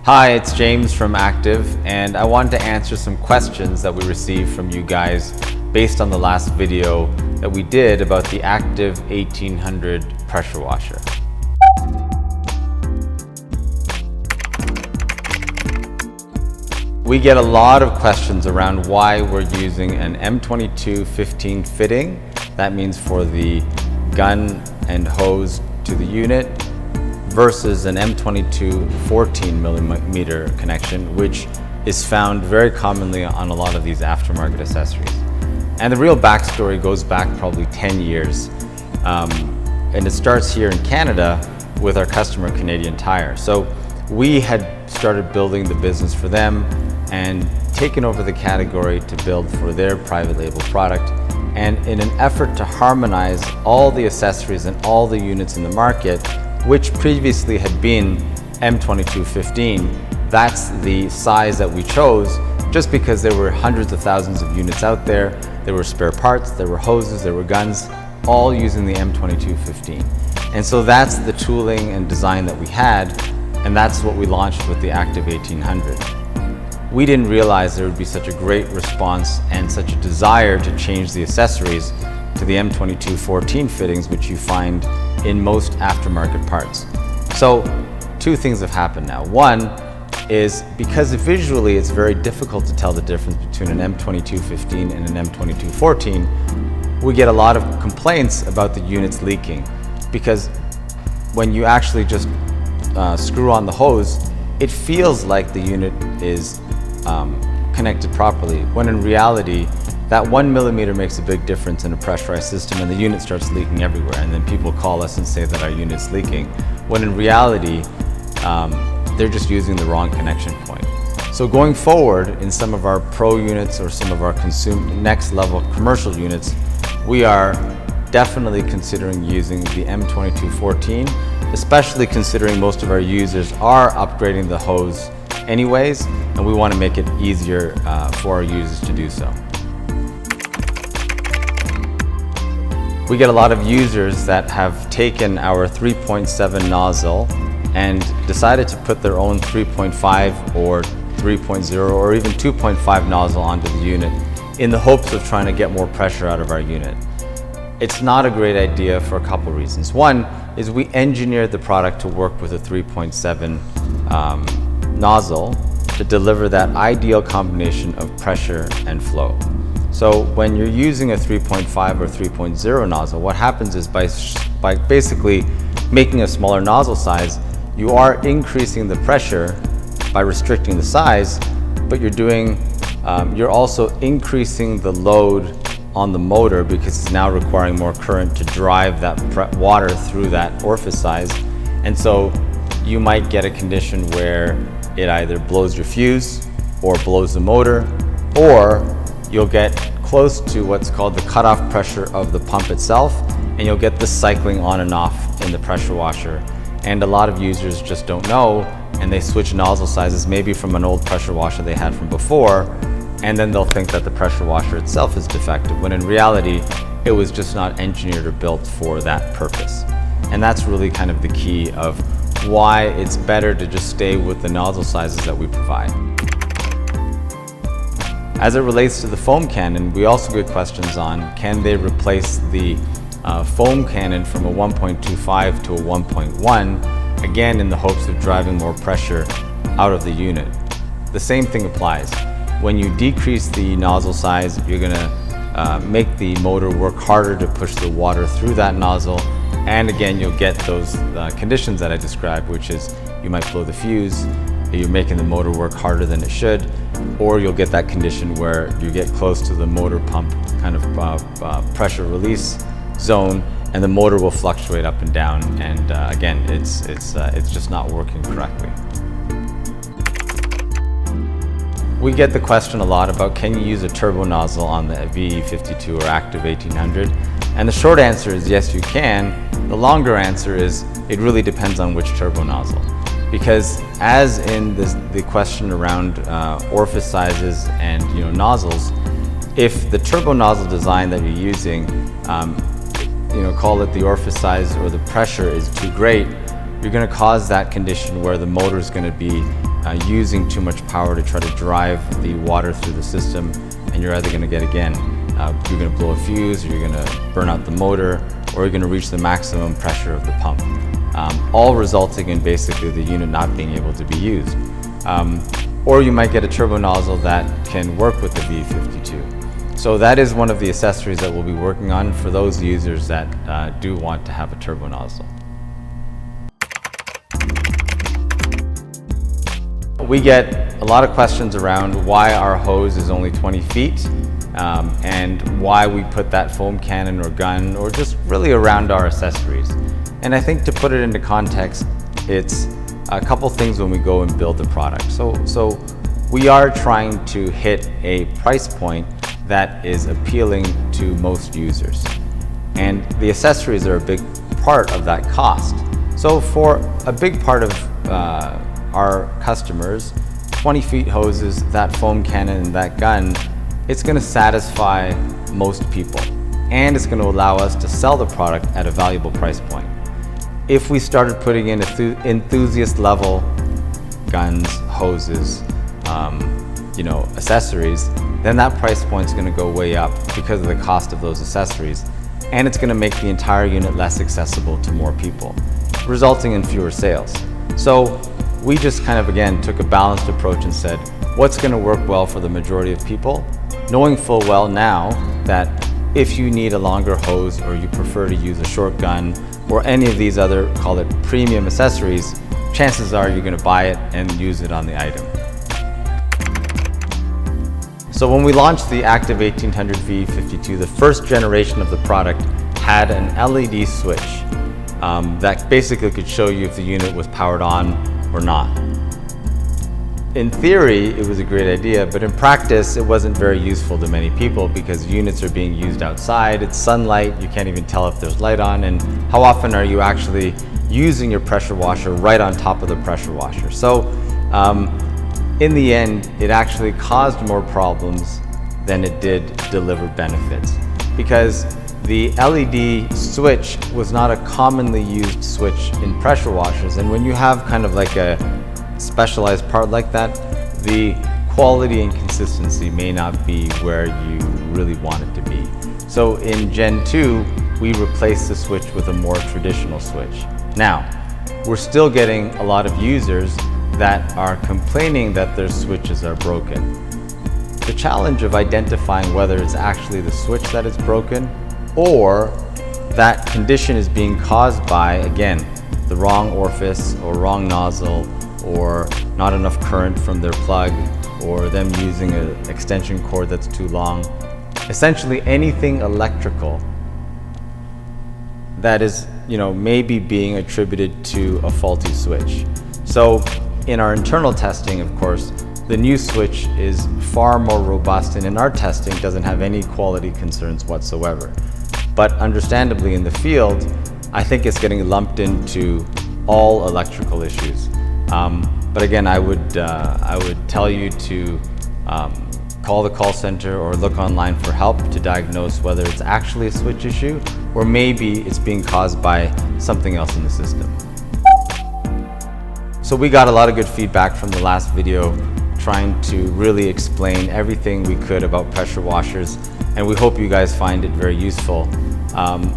Hi, it's James from Active, and I wanted to answer some questions that we received from you guys based on the last video that we did about the Active 1800 pressure washer. We get a lot of questions around why we're using an M22-15 fitting. That means for the gun and hose to the unit versus an M22 14mm connection, which is found very commonly on a lot of these aftermarket accessories. And the real backstory goes back probably 10 years. And it starts here in Canada with our customer, Canadian Tire. So we had started building the business for them and taken over the category to build for their private label product. And in an effort to harmonize all the accessories and all the units in the market, which previously had been M22-15, that's the size that we chose just because there were hundreds of thousands of units out there. There were spare parts, there were hoses, there were guns, all using the M22-15. And so that's the tooling and design that we had, and that's what we launched with the Active 1800. We didn't realize there would be such a great response and such a desire to change the accessories to the M22-14 fittings, which you find in most aftermarket parts. So two things have happened now. One is because visually it's very difficult to tell the difference between an M22-15 and an M22-14, we get a lot of complaints about the units leaking, because when you actually just screw on the hose, it feels like the unit is connected properly, when in reality that 1mm makes a big difference in a pressurized system and the unit starts leaking everywhere, and then people call us and say that our unit's leaking, when in reality they're just using the wrong connection point. So going forward in some of our pro units or some of our next level commercial units, we are definitely considering using the M22-14, especially considering most of our users are upgrading the hose anyways, and we want to make it easier for our users to do so. We get a lot of users that have taken our 3.7 nozzle and decided to put their own 3.5 or 3.0 or even 2.5 nozzle onto the unit in the hopes of trying to get more pressure out of our unit. It's not a great idea for a couple reasons. One is we engineered the product to work with a 3.7 nozzle to deliver that ideal combination of pressure and flow. So when you're using a 3.5 or 3.0 nozzle, what happens is by basically making a smaller nozzle size, you are increasing the pressure by restricting the size, but you're also increasing the load on the motor because it's now requiring more current to drive that water through that orifice size. And so you might get a condition where it either blows your fuse or blows the motor, or you'll get close to what's called the cutoff pressure of the pump itself, and you'll get the cycling on and off in the pressure washer. And a lot of users just don't know, and they switch nozzle sizes maybe from an old pressure washer they had from before, and then they'll think that the pressure washer itself is defective, when in reality it was just not engineered or built for that purpose. And that's really kind of the key of why it's better to just stay with the nozzle sizes that we provide. As it relates to the foam cannon, we also get questions on, can they replace the foam cannon from a 1.25 to a 1.1, again in the hopes of driving more pressure out of the unit. The same thing applies. When you decrease the nozzle size, you're going to make the motor work harder to push the water through that nozzle, and again you'll get those conditions that I described, which is you might blow the fuse, you're making the motor work harder than it should, or you'll get that condition where you get close to the motor pump kind of pressure release zone, and the motor will fluctuate up and down, and again it's just not working correctly. We get the question a lot about, can you use a turbo nozzle on the VE52 or Active 1800? And the short answer is yes, you can. The longer answer is it really depends on which turbo nozzle. Because as in the question around orifice sizes and nozzles, if the turbo nozzle design that you're using, call it the orifice size or the pressure is too great, you're going to cause that condition where the motor is going to be using too much power to try to drive the water through the system, and you're either going to get, again, you're going to blow a fuse, or you're going to burn out the motor, or you're going to reach the maximum pressure of the pump, all resulting in basically the unit not being able to be used. Or you might get a turbo nozzle that can work with the VE52. So that is one of the accessories that we'll be working on for those users that do want to have a turbo nozzle. We get a lot of questions around why our hose is only 20 feet and why we put that foam cannon or gun, or just really around our accessories. And I think to put it into context, it's a couple things when we go and build the product. So we are trying to hit a price point that is appealing to most users. And the accessories are a big part of that cost. So for a big part of our customers, 20 feet hoses, that foam cannon, and that gun, it's going to satisfy most people, and it's going to allow us to sell the product at a valuable price point. If we started putting in enthusiast level guns, hoses, accessories, then that price point is going to go way up because of the cost of those accessories, and it's going to make the entire unit less accessible to more people, resulting in fewer sales. So we just kind of, again, took a balanced approach and said, what's going to work well for the majority of people, knowing full well now that if you need a longer hose, or you prefer to use a short gun, or any of these other, call it premium accessories, chances are you're going to buy it and use it on the item. So when we launched the Active 1800 VE52, the first generation of the product had an LED switch that basically could show you if the unit was powered on or not. In theory, it was a great idea, but in practice, it wasn't very useful to many people because units are being used outside, it's sunlight, you can't even tell if there's light on, and how often are you actually using your pressure washer right on top of the pressure washer? So in the end, it actually caused more problems than it did deliver benefits, because the LED switch was not a commonly used switch in pressure washers, and when you have kind of like a specialized part like that, the quality and consistency may not be where you really want it to be. So in Gen 2, we replaced the switch with a more traditional switch. Now, we're still getting a lot of users that are complaining that their switches are broken. The challenge of identifying whether it's actually the switch that is broken, or that condition is being caused by, again, the wrong orifice or wrong nozzle, or not enough current from their plug, or them using an extension cord that's too long. Essentially anything electrical that is, maybe being attributed to a faulty switch. So in our internal testing, of course, the new switch is far more robust, and in our testing doesn't have any quality concerns whatsoever. But understandably in the field, I think it's getting lumped into all electrical issues. But again, I would tell you to call the call center or look online for help to diagnose whether it's actually a switch issue, or maybe it's being caused by something else in the system. So we got a lot of good feedback from the last video, trying to really explain everything we could about pressure washers, and we hope you guys find it very useful.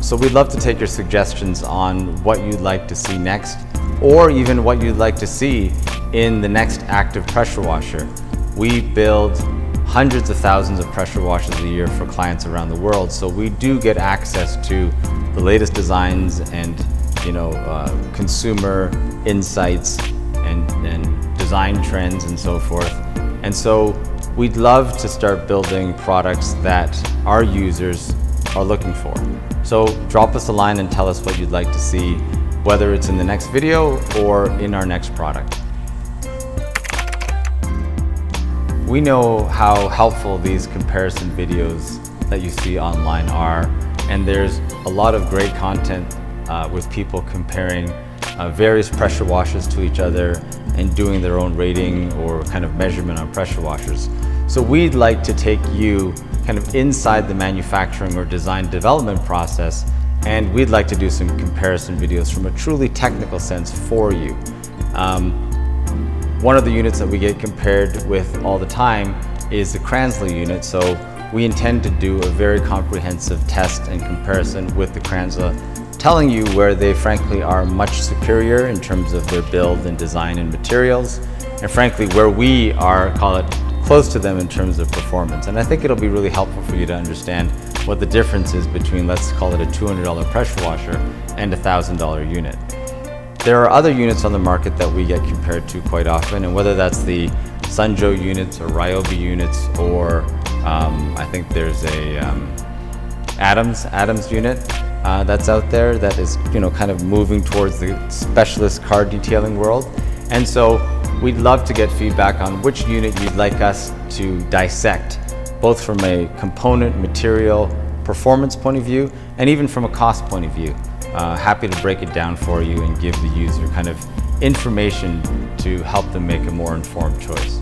So we'd love to take your suggestions on what you'd like to see next, or even what you'd like to see in the next active pressure washer. We build hundreds of thousands of pressure washers a year for clients around the world, so we do get access to the latest designs and consumer insights and design trends and so forth. And so we'd love to start building products that our users are looking for. So drop us a line and tell us what you'd like to see, whether it's in the next video or in our next product. We know how helpful these comparison videos that you see online are, and there's a lot of great content with people comparing various pressure washers to each other and doing their own rating or kind of measurement on pressure washers. So we'd like to take you kind of inside the manufacturing or design development process, and we'd like to do some comparison videos from a truly technical sense for you. One of the units that we get compared with all the time is the Kranzle unit, so we intend to do a very comprehensive test and comparison with the Kranzle, telling you where they frankly are much superior in terms of their build and design and materials, and frankly where we are, call it, close to them in terms of performance. And I think it'll be really helpful for you to understand what the difference is between, let's call it, a $200 pressure washer and a $1,000 unit. There are other units on the market that we get compared to quite often, and whether that's the Sunjo units or Ryobi units, or I think there's a Adams unit that's out there that is, kind of moving towards the specialist car detailing world. And so we'd love to get feedback on which unit you'd like us to dissect, both from a component, material, performance point of view, and even from a cost point of view. Happy to break it down for you and give the user kind of information to help them make a more informed choice.